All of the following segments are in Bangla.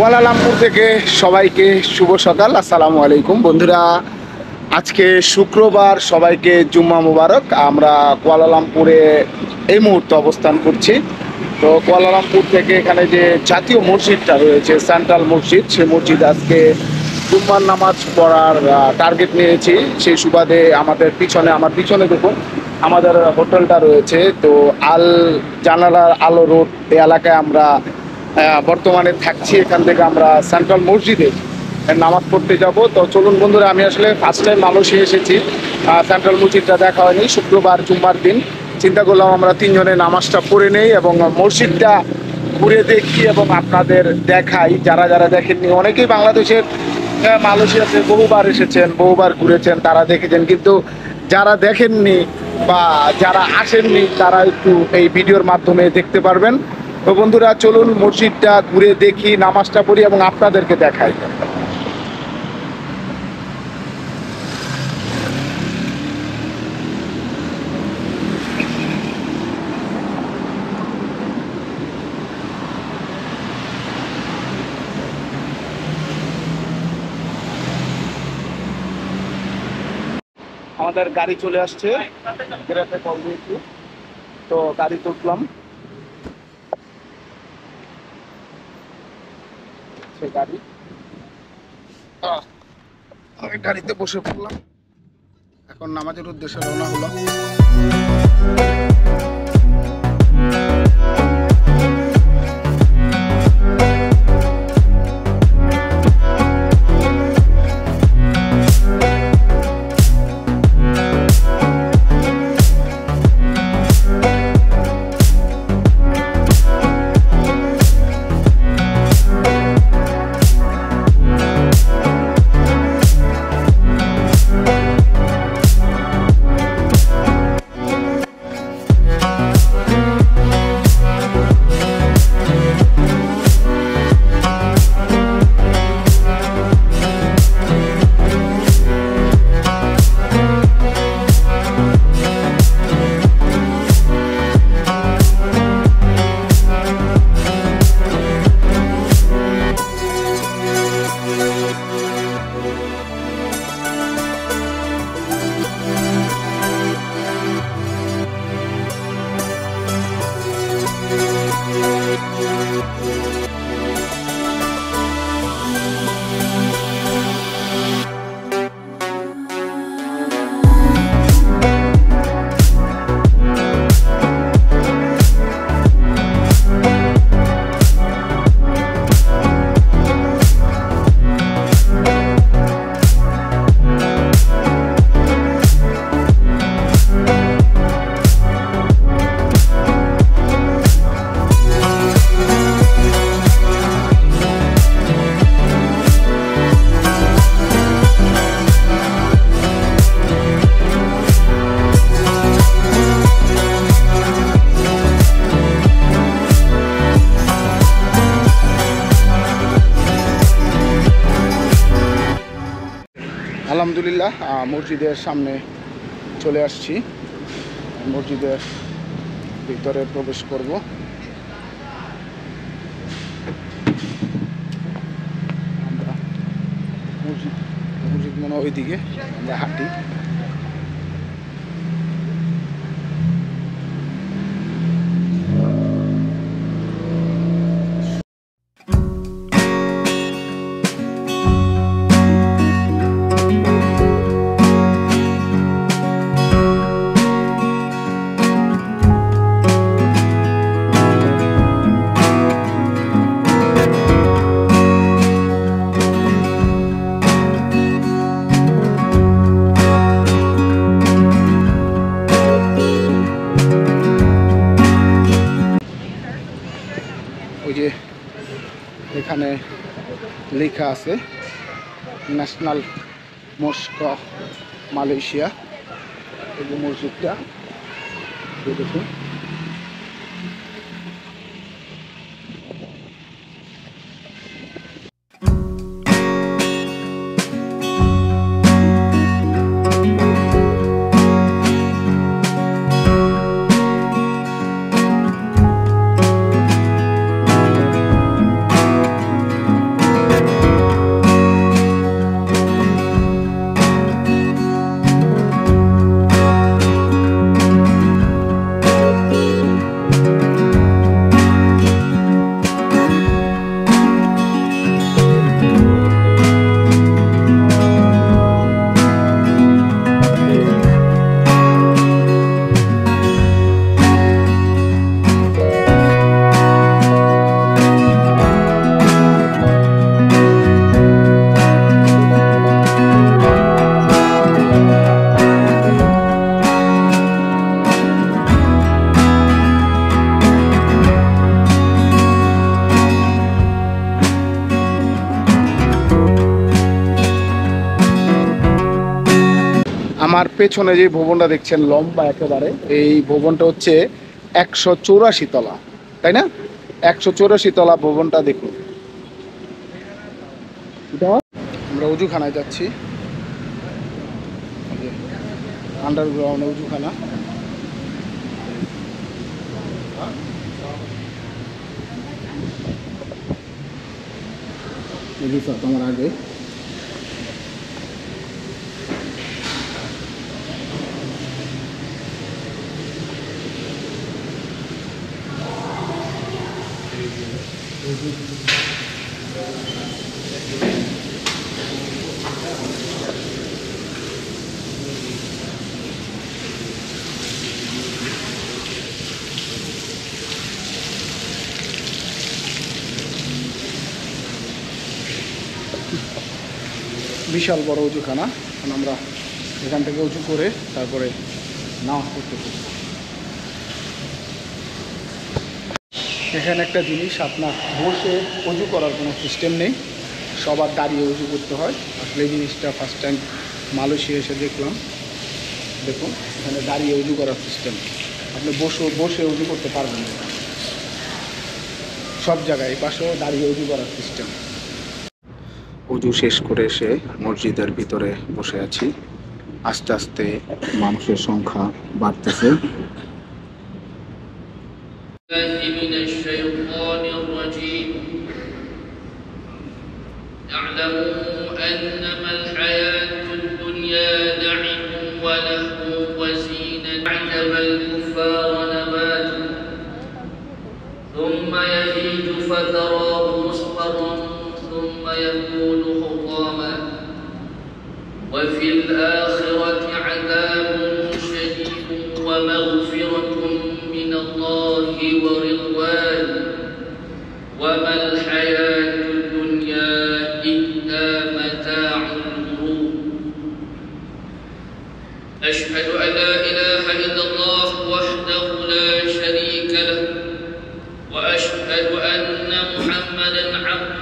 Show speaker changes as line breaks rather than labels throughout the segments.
কুয়ালালামপুর থেকে সবাইকে শুভ সকাল। আসসালামু আলাইকুম বন্ধুরা। আজকে শুক্রবার, সবাইকে জুম্মা মুবারক। আমরা কুয়ালালামপুরে এই মুহূর্তে অবস্থান করছি। তো কুয়ালালামপুর থেকে এখানে যে জাতীয় মসজিদটা রয়েছে, সেন্ট্রাল মসজিদ, সেই মসজিদ আজকে জুম্মার নামাজ পড়ার টার্গেট নিয়েছি। সেই সুবাদে আমার পিছনে দেখুন আমাদের হোটেলটা রয়েছে। তো আল জানালার আলো রোড এই এলাকায় আমরা বর্তমানে থাকছি। এখান থেকে আমরা সেন্ট্রাল মসজিদে নামাজ পড়তে যাব। তো চলুন বন্ধুরা, আমি আসলে ফার্স্ট টাইম মালয়েশিয়া এসেছি, সেন্ট্রাল মসজিদটা দেখা হয়নি। শুক্রবার জুম্মার দিন চিন্তা করলাম আমরা তিনজনে নামাজটা পড়ে নেই এবং মসজিদটা ঘুরে দেখি এবং আপনাদের দেখাই। যারা যারা দেখেননি, অনেকেই বাংলাদেশের মালয়েশিয়াতে বহুবার এসেছেন, বহুবার ঘুরেছেন, তারা দেখেছেন, কিন্তু যারা দেখেননি বা যারা আসেননি তারা একটু এই ভিডিওর মাধ্যমে দেখতে পারবেন। তো বন্ধুরা চলুন মসজিদটা ঘুরে দেখি, নামাজটা পড়ি এবং আপনাদেরকে দেখাই। আমাদের গাড়ি চলে আসছে, গ্যারেজে কল দিয়েছি, তো গাড়ি তুললাম। সেই গাড়ি আমি গাড়িতে বসে পড়লাম, এখন নামাজের উদ্দেশ্যে রওনা হলাম। আলহামদুলিল্লাহ মসজিদের সামনে চলে আসছি, মসজিদের ভিতরে প্রবেশ করব। আমরা মসজিদ মনে হয় ওইদিকে, আমরা হাঁটি। ওই যে এখানে লেখা আছে ন্যাশনাল মস্ক মালয়েশিয়া, এই যে মসজিদটা দেখুন। আমার পেছনে যে ভবনটা দেখছেন লম্বা একেবারে, এই ভবনটা হচ্ছে 184 তলা, তাই না? 184 তলা ভবনটা দেখুন। আমরা উজুখানায় যাচ্ছি, আন্ডারগ্রাউন্ড উজুখানা। তোমার আগে বিশাল বড় উজুখানা। এখন আমরা এখান থেকে উঁচু করে তারপরে নামাজ পড়তে পারব। এখানে একটা জিনিস, আপনার বসে উজু করার কোনো সিস্টেম নেই, সবার দাঁড়িয়ে উজু করতে হয়। আসলে এই জিনিসটা ফার্স্ট টাইম মালয়েশিয়া এসে দেখলাম। দেখুন এখানে দাঁড়িয়ে উজু করার সিস্টেম, আপনি বসে উজু করতে পারবেন না। সব জায়গায় এই পাশেও দাঁড়িয়ে উজু করার সিস্টেম। উজু শেষ করে এসে মসজিদের ভিতরে বসে আছি। আস্তে আস্তে মানুষের সংখ্যা বাড়তেছে।
ثم يهيج فتراه مصفرا ثم يكون حطاما وفي الآخرة عذاب شديد ومغفرة من الله ورضوان وما الحياة الدنيا إلا متاع الغرور. أشهد أن لا إله إلا الله وحده لا شريك له وأشهد أن محمدا عبده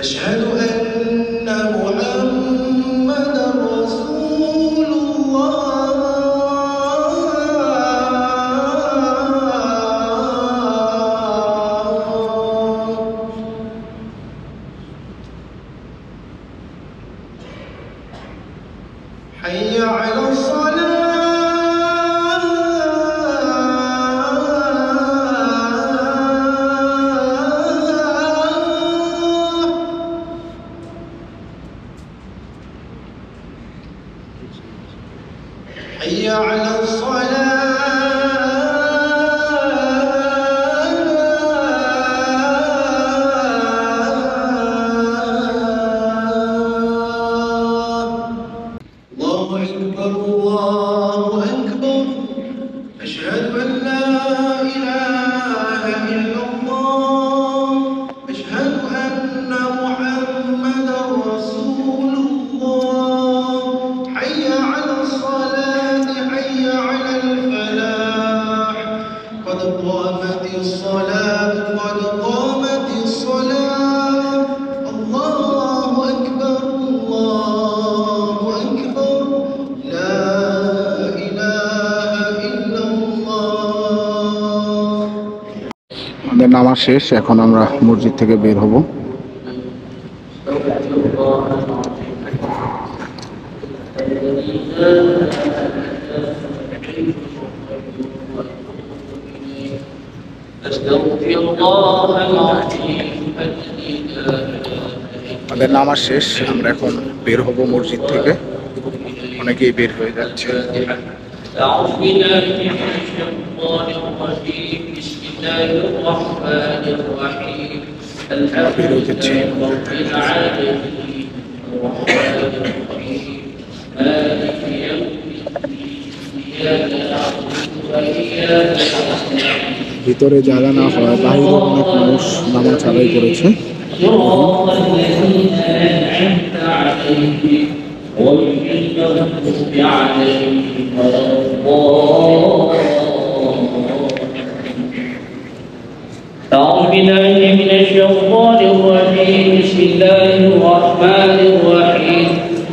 أشهد أن محمدا رسول الله. حي على الصلاة. حي على الصلاة. الله أكبر الله أكبر. أشهد أن لا إله إلا الله. أشهد أن محمدا رسول الله. حي على الصلاة. حي على الفلاح. قد قامت الصلاة. قد قامت الصلاة. الله أكبر الله أكبر. لا إله إلا الله.
আমাদের নামাজ শেষ, এখন আমরা মসজিদ থেকে বের হব। আমাদের নামাজ শেষ, আমরা এখন বের হব মসজিদ থেকে। অনেকেই বের হয়ে যাচ্ছে।
أعوذ بالله من الشيطان الرجيم. بسم الله الرحمن الرحيم. الحمد لله رب العالمين الرحمن الرحيم مالك يوم الدين إياك نعبد وإياك نستعين.
ভিতরে জায়গা না হয় বাইরে অনেক মানুষ নামাজ আদায় করেছে।
صراط الذين أنعمت عليهم غير المغضوب عليهم ولا أعوذ بالله من الشيطان الرجيم بسم الله الرحمن الرحيم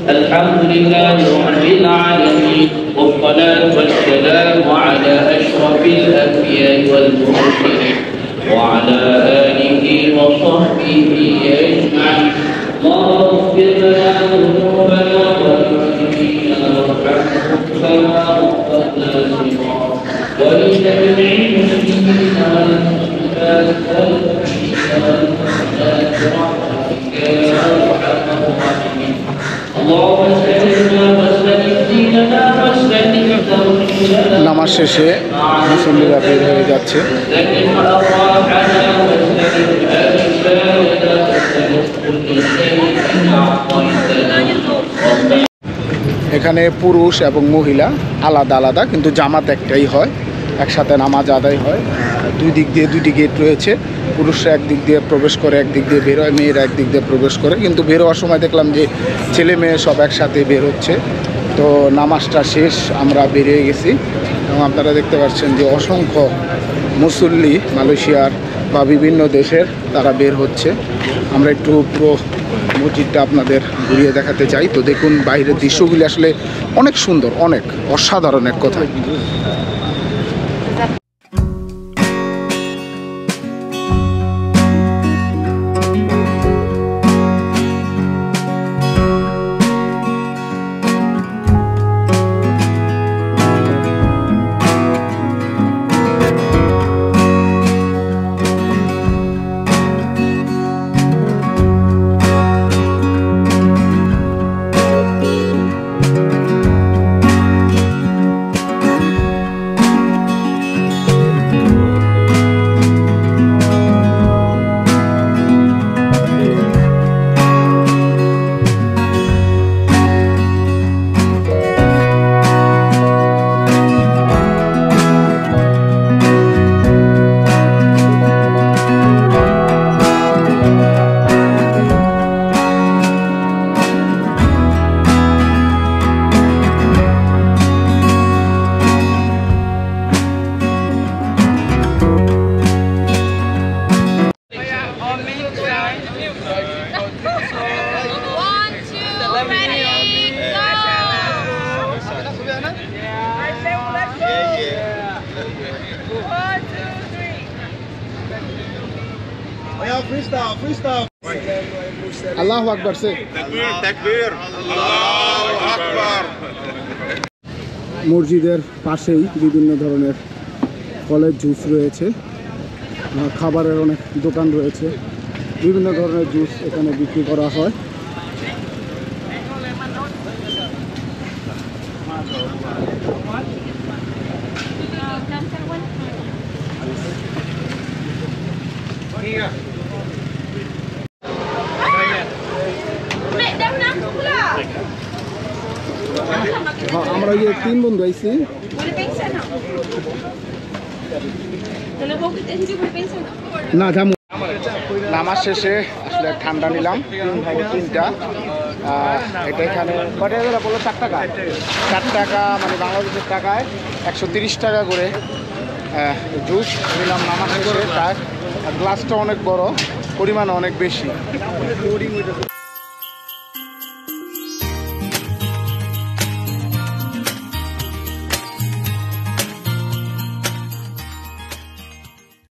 الحمد لله رب العالمين والصلاة والسلام على أشرف الأنبياء والمرسلين وعلى آله وصحبه أجمعين اللهم اغفر لنا ذنوبنا وذنوبنا وارحمهم كما غفرنا لهم ولجميع المسلمين والمسلمات والمؤمنين والمؤمنات برحمتك يا أرحم الراحمين اللهم سلمنا وسلم ديننا وسلم توحيدنا
নামাজ শেষে মুসল্লিরা বের হয়ে যাচ্ছে।
وسلم أرواحنا وسلم أجسادنا وسلم كل شيء أعطيتنا ربنا
এখানে পুরুষ এবং মহিলা আলাদা আলাদা, কিন্তু জামাত একটাই হয়, একসাথে নামাজ আদায় হয়। দুই দিক দিয়ে দুইটি গেট রয়েছে। পুরুষরা একদিক দিয়ে প্রবেশ করে, একদিক দিয়ে বের হয়, মেয়েরা একদিক দিয়ে প্রবেশ করে। কিন্তু বের হওয়ার সময় দেখলাম যে ছেলে মেয়ে সব একসাথে বের হচ্ছে। তো নামাজটা শেষ, আমরা বেরিয়ে গেছি এবং আপনারা দেখতে পাচ্ছেন যে অসংখ্য মুসল্লি মালয়েশিয়ার বা বিভিন্ন দেশের তারা বের হচ্ছে। আমরা একটু পুরো মসজিদটা আপনাদের ঘুরিয়ে দেখাতে চাই। তো দেখুন বাইরের দৃশ্যগুলি আসলে অনেক সুন্দর, অনেক অসাধারণ এক কথা। আল্লাহু আকবার সে
তাকবীর আল্লাহু আকবার।
মসজিদের পাশেই বিভিন্ন ধরনের ফলের জুস রয়েছে, খাবারের অনেক দোকান রয়েছে, বিভিন্ন ধরনের জুস এখানে বিক্রি করা হয়। আমরা ওই যে 3 বন্ধু আইছি না যাবো। নামাজ শেষে আসলে ঠান্ডা নিলাম 3টা। এটা এখানে কটা বললো 4 টাকা, 4 টাকা মানে বাংলাদেশের টাকায় 130 টাকা করে জুস নিলাম নামাজ শেষে। প্রায় গ্লাসটা অনেক বড়, পরিমাণ অনেক বেশি।